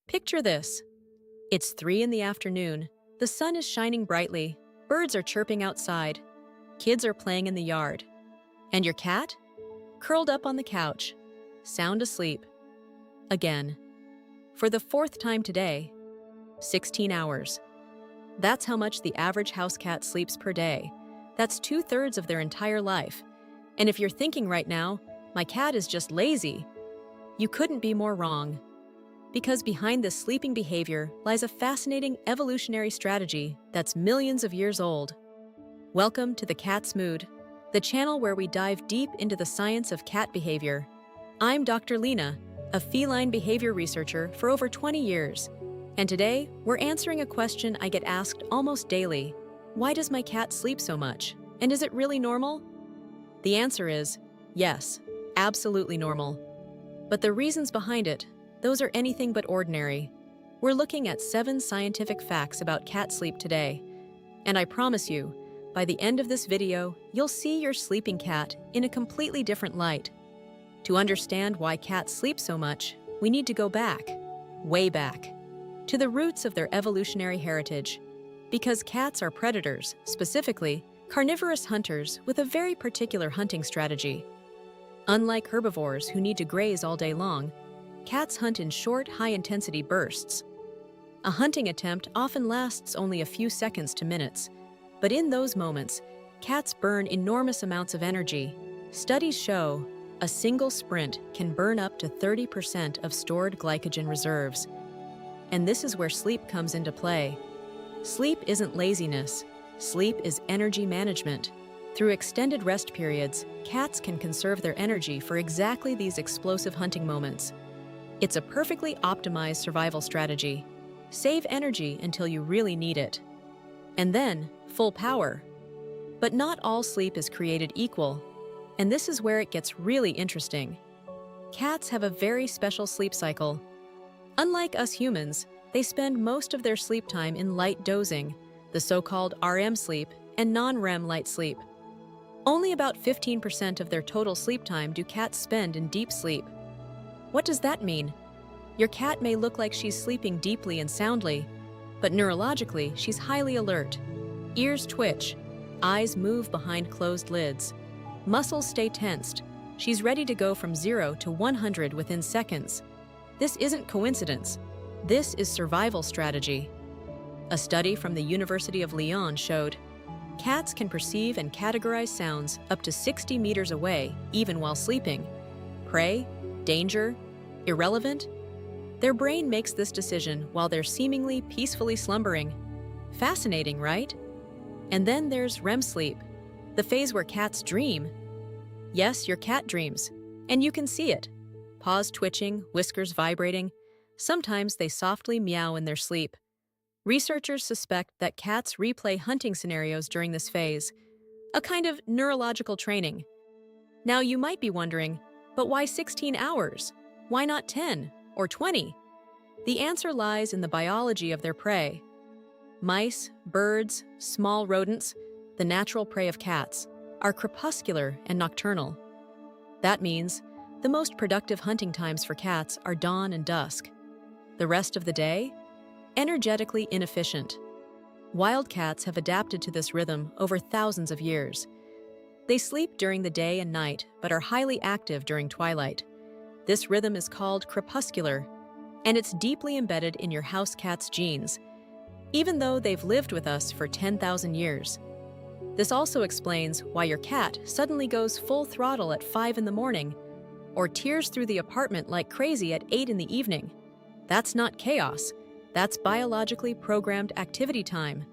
Picture this. It's 3 in the afternoon. The sun is shining brightly. Birds are chirping outside. Kids are playing in the yard. And your cat? Curled up on the couch, sound asleep. Again. For the 4th time today, 16 hours. That's how much the average house cat sleeps per day. That's 2/3 of their entire life. And if you're thinking right now, my cat is just lazy, you couldn't be more wrong. Because behind this sleeping behavior lies a fascinating evolutionary strategy that's millions of years old. Welcome to the Cat's Mood, the channel where we dive deep into the science of cat behavior. I'm Dr. Lina, a feline behavior researcher for over 20 years. And today, we're answering a question I get asked almost daily. Why does my cat sleep so much? And is it really normal? The answer is yes, absolutely normal. But the reasons behind it, those are anything but ordinary. We're looking at 7 scientific facts about cat sleep today. And I promise you, by the end of this video, you'll see your sleeping cat in a completely different light. To understand why cats sleep so much, we need to go back, way back, to the roots of their evolutionary heritage. Because cats are predators, specifically carnivorous hunters with a very particular hunting strategy. Unlike herbivores who need to graze all day long, cats hunt in short, high-intensity bursts. A hunting attempt often lasts only a few seconds to minutes, but in those moments, cats burn enormous amounts of energy. Studies show a single sprint can burn up to 30% of stored glycogen reserves. And this is where sleep comes into play. Sleep isn't laziness. Sleep is energy management. Through extended rest periods, cats can conserve their energy for exactly these explosive hunting moments. It's a perfectly optimized survival strategy. Save energy until you really need it. And then, full power. But not all sleep is created equal. And this is where it gets really interesting. Cats have a very special sleep cycle. Unlike us humans, they spend most of their sleep time in light dozing, the so-called REM sleep, and non-REM light sleep. Only about 15% of their total sleep time do cats spend in deep sleep. What does that mean? Your cat may look like she's sleeping deeply and soundly, but neurologically, she's highly alert. Ears twitch, eyes move behind closed lids, muscles stay tensed. She's ready to go from 0 to 100 within seconds. This isn't coincidence. This is survival strategy. A study from the University of Lyon showed cats can perceive and categorize sounds up to 60 meters away, even while sleeping. Prey, danger, irrelevant? Their brain makes this decision while they're seemingly peacefully slumbering. Fascinating, right? And then there's REM sleep, the phase where cats dream. Yes, your cat dreams, and you can see it. Paws twitching, whiskers vibrating. Sometimes they softly meow in their sleep. Researchers suspect that cats replay hunting scenarios during this phase, a kind of neurological training. Now you might be wondering, but why 16 hours? Why not 10 or 20? The answer lies in the biology of their prey. Mice, birds, small rodents, the natural prey of cats, are crepuscular and nocturnal. That means the most productive hunting times for cats are dawn and dusk. The rest of the day? Energetically inefficient. Wild cats have adapted to this rhythm over thousands of years. They sleep during the day and night, but are highly active during twilight. This rhythm is called crepuscular, and it's deeply embedded in your house cat's genes, even though they've lived with us for 10,000 years. This also explains why your cat suddenly goes full throttle at 5 in the morning, or tears through the apartment like crazy at 8 in the evening. That's not chaos. That's biologically programmed activity time.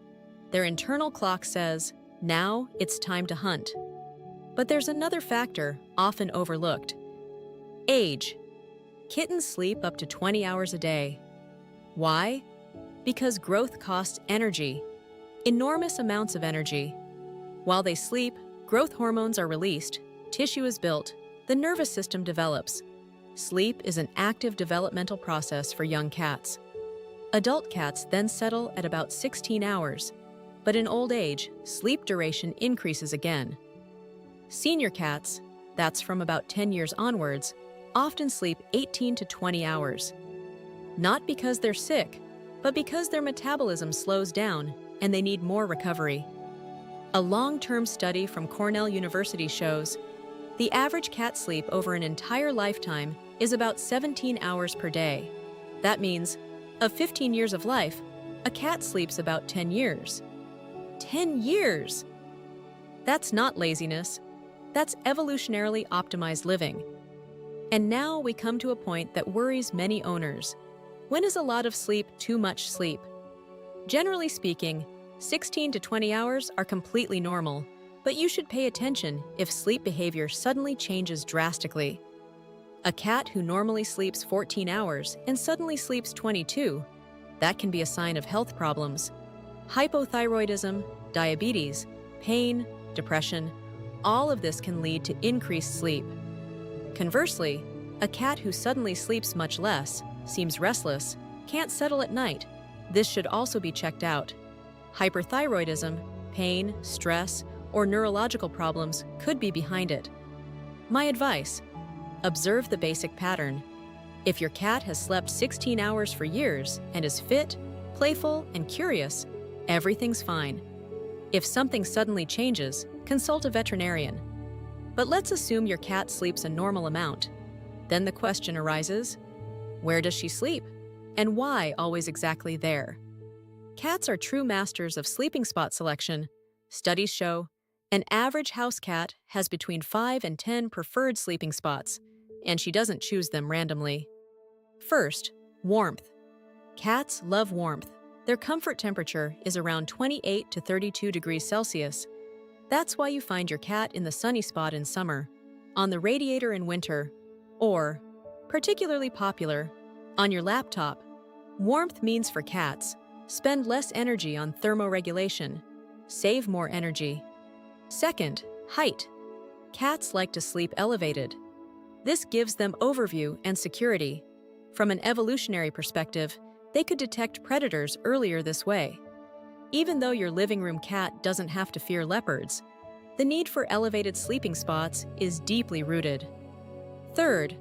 Their internal clock says, now it's time to hunt. But there's another factor often overlooked. Age. Kittens sleep up to 20 hours a day. Why? Because growth costs energy. Enormous amounts of energy. While they sleep, growth hormones are released, tissue is built, the nervous system develops. Sleep is an active developmental process for young cats. Adult cats then settle at about 16 hours, but in old age, sleep duration increases again. Senior cats, that's from about 10 years onwards, often sleep 18 to 20 hours. Not because they're sick, but because their metabolism slows down and they need more recovery. A long-term study from Cornell University shows the average cat sleep over an entire lifetime is about 17 hours per day. That means, of 15 years of life, a cat sleeps about 10 years. 10 years! That's not laziness. That's evolutionarily optimized living. And now we come to a point that worries many owners. When is a lot of sleep too much sleep? Generally speaking, 16 to 20 hours are completely normal, but you should pay attention if sleep behavior suddenly changes drastically. A cat who normally sleeps 14 hours and suddenly sleeps 22, that can be a sign of health problems. Hypothyroidism, diabetes, pain, depression, all of this can lead to increased sleep. Conversely, a cat who suddenly sleeps much less, seems restless, can't settle at night, this should also be checked out. Hyperthyroidism, pain, stress, or neurological problems could be behind it. My advice: observe the basic pattern. If your cat has slept 16 hours for years and is fit, playful, and curious, everything's fine. If something suddenly changes, consult a veterinarian. But let's assume your cat sleeps a normal amount. Then the question arises, where does she sleep? And why always exactly there? Cats are true masters of sleeping spot selection. Studies show an average house cat has between 5 and 10 preferred sleeping spots, and she doesn't choose them randomly. First, warmth. Cats love warmth. Their comfort temperature is around 28 to 32 degrees Celsius. That's why you find your cat in the sunny spot in summer, on the radiator in winter, or, particularly popular, on your laptop. Warmth means for cats, spend less energy on thermoregulation, save more energy. Second, height. Cats like to sleep elevated. This gives them overview and security. From an evolutionary perspective, they could detect predators earlier this way. Even though your living room cat doesn't have to fear leopards, the need for elevated sleeping spots is deeply rooted. Third,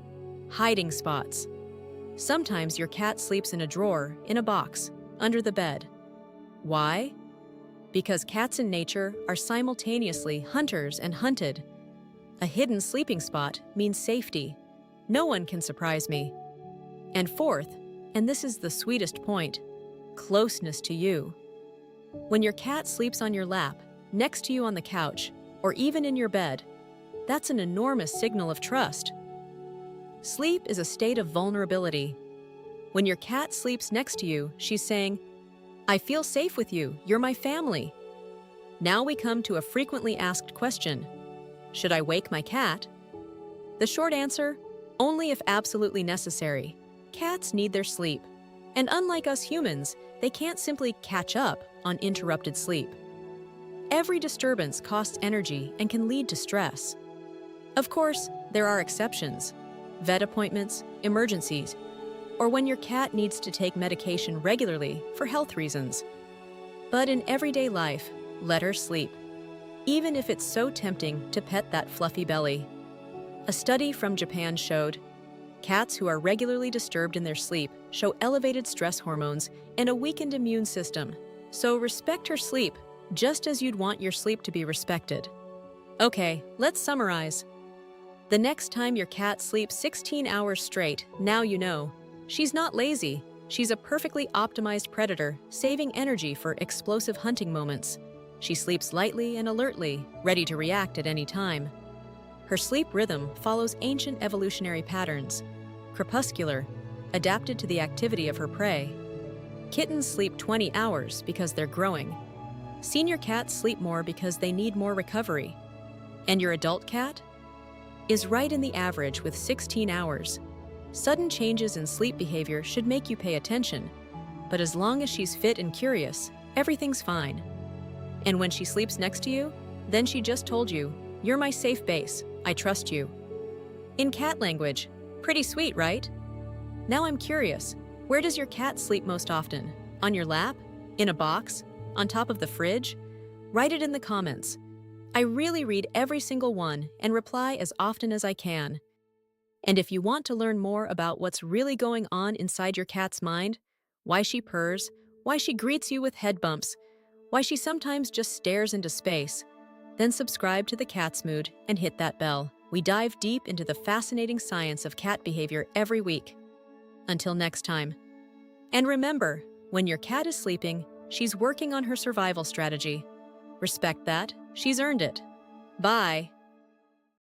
hiding spots. Sometimes your cat sleeps in a drawer, in a box, under the bed. Why? Because cats in nature are simultaneously hunters and hunted. A hidden sleeping spot means safety. No one can surprise me. And fourth, and this is the sweetest point, closeness to you. When your cat sleeps on your lap, next to you on the couch, or even in your bed, that's an enormous signal of trust. Sleep is a state of vulnerability. When your cat sleeps next to you, she's saying, "I feel safe with you, you're my family." Now we come to a frequently asked question. Should I wake my cat? The short answer, only if absolutely necessary. Cats need their sleep. And unlike us humans, they can't simply catch up on interrupted sleep. Every disturbance costs energy and can lead to stress. Of course, there are exceptions. Vet appointments, emergencies, or when your cat needs to take medication regularly for health reasons. But in everyday life, let her sleep, even if it's so tempting to pet that fluffy belly. A study from Japan showed cats who are regularly disturbed in their sleep show elevated stress hormones and a weakened immune system. So respect her sleep, just as you'd want your sleep to be respected. Okay, let's summarize. The next time your cat sleeps 16 hours straight, now you know. She's not lazy. She's a perfectly optimized predator, saving energy for explosive hunting moments. She sleeps lightly and alertly, ready to react at any time. Her sleep rhythm follows ancient evolutionary patterns. Crepuscular, adapted to the activity of her prey. Kittens sleep 20 hours because they're growing. Senior cats sleep more because they need more recovery. And your adult cat is right in the average with 16 hours. Sudden changes in sleep behavior should make you pay attention, but as long as she's fit and curious, everything's fine. And when she sleeps next to you, then she just told you, "You're my safe base, I trust you." In cat language, pretty sweet, right? Now I'm curious, where does your cat sleep most often? On your lap? In a box? On top of the fridge? Write it in the comments. I really read every single one and reply as often as I can. And if you want to learn more about what's really going on inside your cat's mind, why she purrs, why she greets you with head bumps, why she sometimes just stares into space, then subscribe to The Cat's Mood and hit that bell. We dive deep into the fascinating science of cat behavior every week. Until next time. And remember, when your cat is sleeping, she's working on her survival strategy. Respect that, she's earned it. Bye.